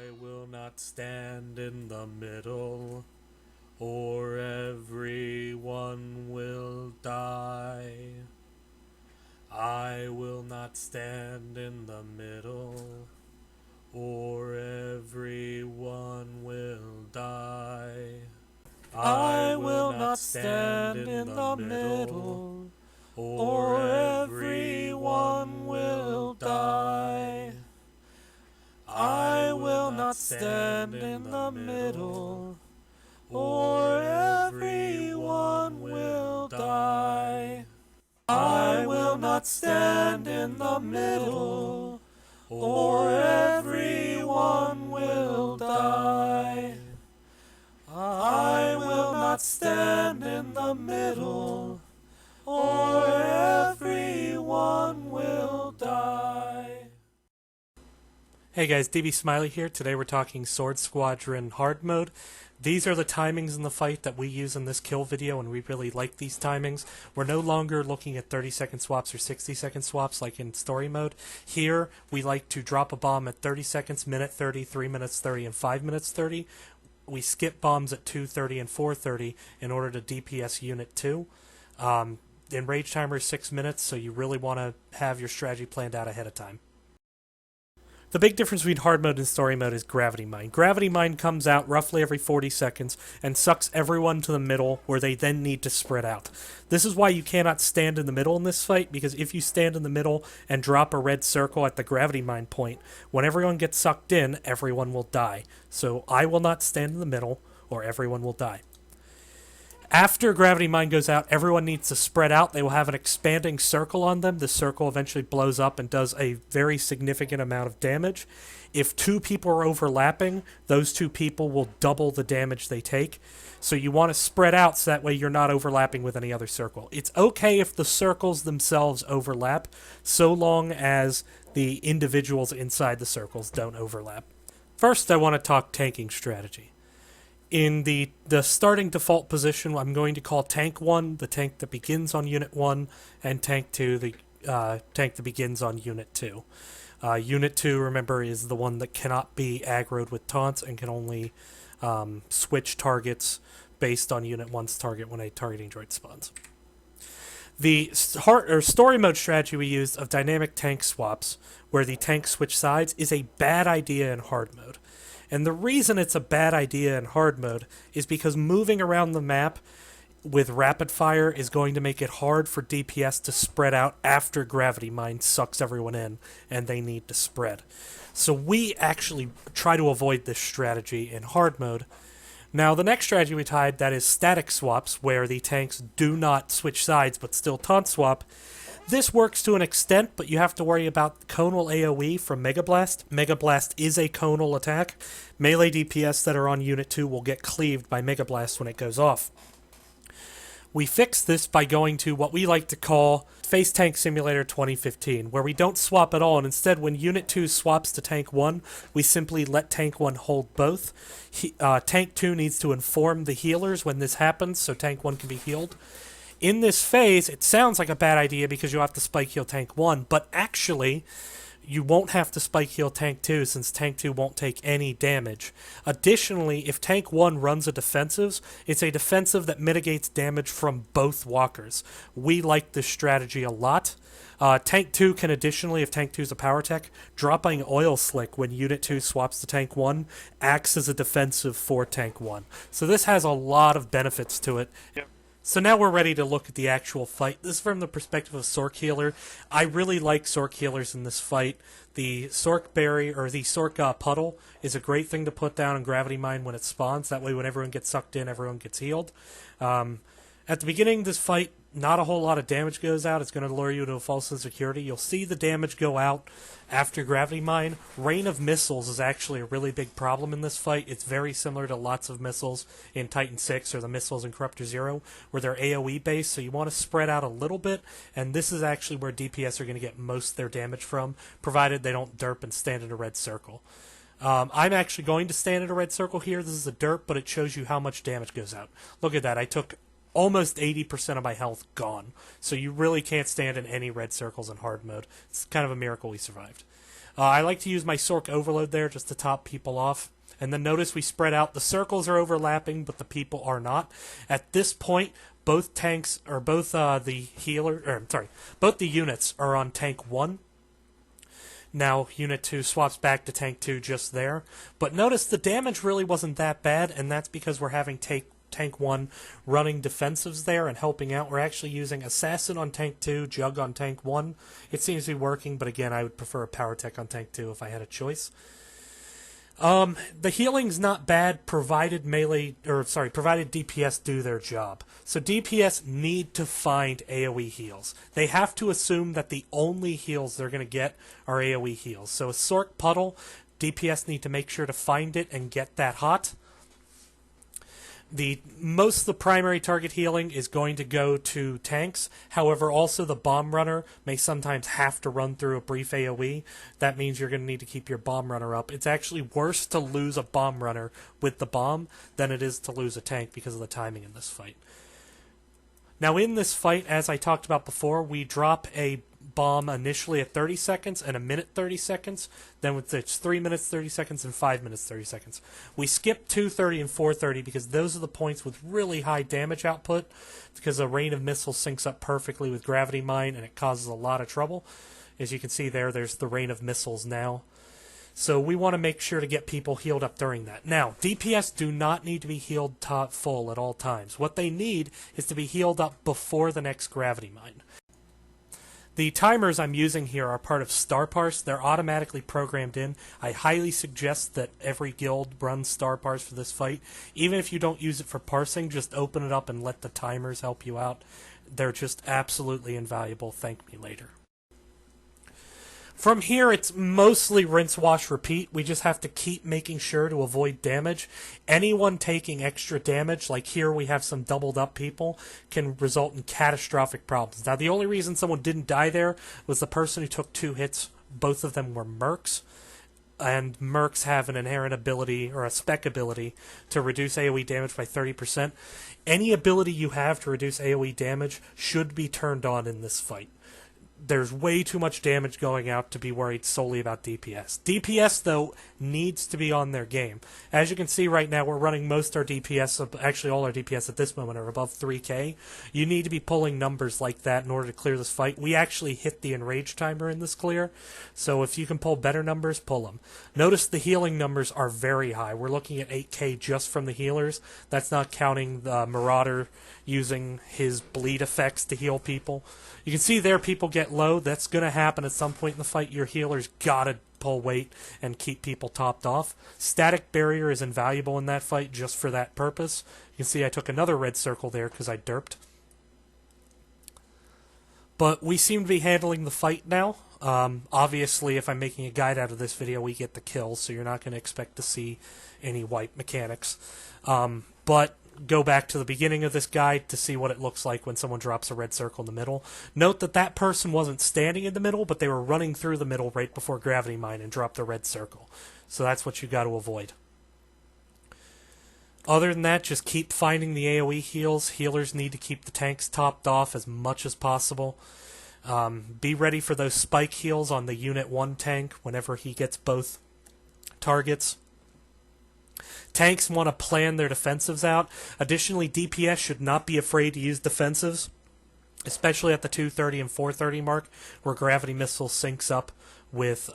I will not stand in the middle, or everyone will die. I will not stand in the middle, or everyone will die. I will not stand in the middle, or everyone will die. I will not stand in the middle, or everyone will die. I will not stand in the middle, or everyone will die. I will not stand in the middle, or everyone will die. Hey guys, DB Smiley here. Today we're talking Sword Squadron hard mode. These are the timings in the fight that we use in this kill video, and we really like these timings. We're no longer looking at 30-second swaps or 60-second swaps like in story mode. Here, we like to drop a bomb at 30 seconds, minute 30, 3 minutes 30, and 5 minutes 30. We skip bombs at 2:30 and 4:30 in order to DPS Unit 2. Enrage timer is 6 minutes, so you really want to have your strategy planned out ahead of time. The big difference between hard mode and story mode is Gravity Mine. Gravity Mine comes out roughly every 40 seconds and sucks everyone to the middle where they then need to spread out. This is why you cannot stand in the middle in this fight, because if you stand in the middle and drop a red circle at the Gravity Mine point, when everyone gets sucked in, everyone will die. So I will not stand in the middle or everyone will die. After Gravity Mine goes out, everyone needs to spread out. They will have an expanding circle on them. The circle eventually blows up and does a very significant amount of damage. If two people are overlapping, those two people will double the damage they take. So you want to spread out so that way you're not overlapping with any other circle. It's okay if the circles themselves overlap, so long as the individuals inside the circles don't overlap. First, I want to talk tanking strategy. In the starting default position, I'm going to call Tank 1 the tank that begins on Unit 1, and Tank 2 the tank that begins on Unit 2. Unit 2, remember, is the one that cannot be aggroed with taunts and can only switch targets based on Unit 1's target when a targeting droid spawns. The story mode strategy we used of dynamic tank swaps, where the tanks switch sides, is a bad idea in hard mode. And the reason it's a bad idea in hard mode is because moving around the map with rapid fire is going to make it hard for DPS to spread out after Gravity Mine sucks everyone in and they need to spread. So we actually try to avoid this strategy in hard mode. Now the next strategy we tried, that is static swaps, where the tanks do not switch sides but still taunt swap. This works to an extent, but you have to worry about conal AoE from Mega Blast. Mega Blast is a conal attack. Melee DPS that are on Unit 2 will get cleaved by Mega Blast when it goes off. We fixed this by going to what we like to call Face Tank Simulator 2015, where we don't swap at all, and instead when Unit 2 swaps to Tank 1, we simply let Tank 1 hold both. Tank 2 needs to inform the healers when this happens, so Tank 1 can be healed. In this phase, it sounds like a bad idea because you have to spike heal Tank 1, but actually, you won't have to spike heal Tank 2 since Tank 2 won't take any damage. Additionally, if Tank 1 runs a defensive, it's a defensive that mitigates damage from both walkers. We like this strategy a lot. Tank 2 can additionally, if Tank 2 is a power tech, dropping Oil Slick when Unit 2 swaps to Tank 1 acts as a defensive for Tank 1. So this has a lot of benefits to it. Yep. So now we're ready to look at the actual fight. This is from the perspective of Sork Healer. I really like Sork Healers in this fight. The Sork Berry, or the Sork Puddle, is a great thing to put down in Gravity Mine when it spawns. That way when everyone gets sucked in, everyone gets healed. At the beginning of this fight, not a whole lot of damage goes out. It's going to lure you to a false insecurity. You'll see the damage go out after Gravity Mine. Rain of Missiles is actually a really big problem in this fight. It's very similar to lots of missiles in Titan 6 or the missiles in Corruptor 0, where they're AoE based, so you want to spread out a little bit, and this is actually where DPS are going to get most of their damage from, provided they don't derp and stand in a red circle. I'm actually going to stand in a red circle here. This is a derp, but it shows you how much damage goes out. Look at that. I took almost 80% of my health gone. So you really can't stand in any red circles in hard mode. It's kind of a miracle we survived. I like to use my Sork overload there just to top people off. And then notice we spread out. The circles are overlapping, but the people are not. At this point, both tanks, or both both the units are on tank 1. Now, Unit 2 swaps back to Tank 2 just there. But notice the damage really wasn't that bad, and that's because we're having Tank 1 running defensives there and helping out. We're actually using Assassin on Tank 2, Jug on Tank 1. It seems to be working, but again, I would prefer a Power Tech on Tank 2 if I had a choice. The healing's not bad, provided DPS do their job. So DPS need to find AoE heals. They have to assume that the only heals they're going to get are AoE heals. So a Sork Puddle, DPS need to make sure to find it and get that hot. Most of the primary target healing is going to go to tanks. However, also the bomb runner may sometimes have to run through a brief AoE. That means you're going to need to keep your bomb runner up. It's actually worse to lose a bomb runner with the bomb than it is to lose a tank because of the timing in this fight. Now in this fight, as I talked about before, we drop a bomb initially at 30 seconds and a minute 30 seconds. Then it's 3 minutes 30 seconds and 5 minutes 30 seconds. We skip 2:30 and 4:30 because those are the points with really high damage output, because a rain of missiles syncs up perfectly with gravity mine and it causes a lot of trouble. As you can see there's the rain of missiles now. So we want to make sure to get people healed up during that. Now, DPS do not need to be healed top full at all times. What they need is to be healed up before the next gravity mine. The timers I'm using here are part of Star Parse. They're automatically programmed in. I highly suggest that every guild runs Star Parse for this fight. Even if you don't use it for parsing, just open it up and let the timers help you out. They're just absolutely invaluable. Thank me later. From here, it's mostly rinse, wash, repeat. We just have to keep making sure to avoid damage. Anyone taking extra damage, like here we have some doubled up people, can result in catastrophic problems. Now, the only reason someone didn't die there was the person who took 2 hits. Both of them were mercs. And mercs have an inherent ability, or a spec ability, to reduce AoE damage by 30%. Any ability you have to reduce AoE damage should be turned on in this fight. There's way too much damage going out to be worried solely about DPS. DPS, though, needs to be on their game. As you can see right now, we're running most our DPS, actually all our DPS at this moment are above 3k. You need to be pulling numbers like that in order to clear this fight. We actually hit the enrage timer in this clear, so if you can pull better numbers, pull them. Notice the healing numbers are very high. We're looking at 8k just from the healers. That's not counting the Marauder using his bleed effects to heal people. You can see there people get low. That's going to happen at some point in the fight. Your healers gotta pull weight and keep people topped off. Static barrier is invaluable in that fight just for that purpose. You can see I took another red circle there because I derped. But we seem to be handling the fight now. Obviously, if I'm making a guide out of this video, we get the kills, so you're not going to expect to see any wipe mechanics. But go back to the beginning of this guide to see what it looks like when someone drops a red circle in the middle. Note that that person wasn't standing in the middle, but they were running through the middle right before gravity mine and dropped a red circle. So that's what you got to avoid. Other than that, just keep finding the AoE heals. Healers need to keep the tanks topped off as much as possible. Be ready for those spike heals on the Unit 1 tank whenever he gets both targets. Tanks want to plan their defensives out. Additionally, DPS should not be afraid to use defensives, especially at the 2:30 and 4:30 mark, where gravity missile syncs up with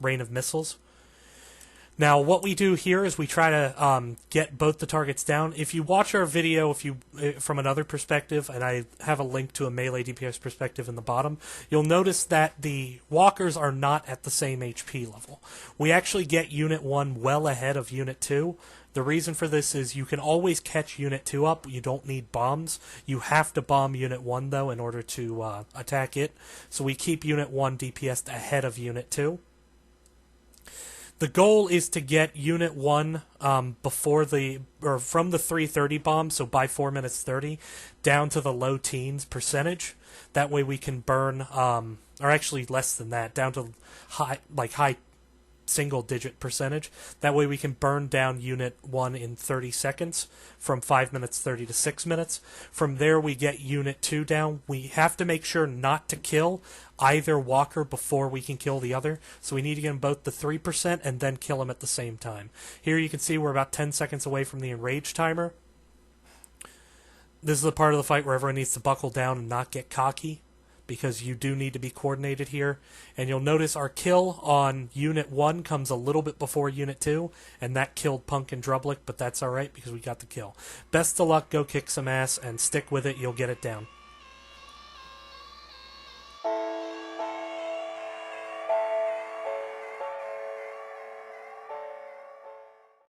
rain of missiles. Now, what we do here is we try to get both the targets down. If you watch our video from another perspective, and I have a link to a melee DPS perspective in the bottom, you'll notice that the walkers are not at the same HP level. We actually get Unit 1 well ahead of Unit 2. The reason for this is you can always catch Unit 2 up. You don't need bombs. You have to bomb Unit 1, though, in order to attack it. So we keep Unit 1 DPS ahead of Unit 2. The goal is to get Unit 1 from the 3:30 bomb, so by 4 minutes 30, down to the low teens percentage. That way we can burn, or actually less than that, down to high single-digit percentage. That way we can burn down Unit 1 in 30 seconds, from 5 minutes 30 to 6 minutes. From there we get Unit 2 down. We have to make sure not to kill either walker before we can kill the other, so we need to get them both to 3% and then kill them at the same time. Here you can see we're about 10 seconds away from the enrage timer. This is the part of the fight where everyone needs to buckle down and not get cocky, because you do need to be coordinated here. And you'll notice our kill on Unit 1 comes a little bit before Unit 2, and that killed Punk and Drublick, but that's alright because we got the kill. Best of luck, go kick some ass, and stick with it, you'll get it down.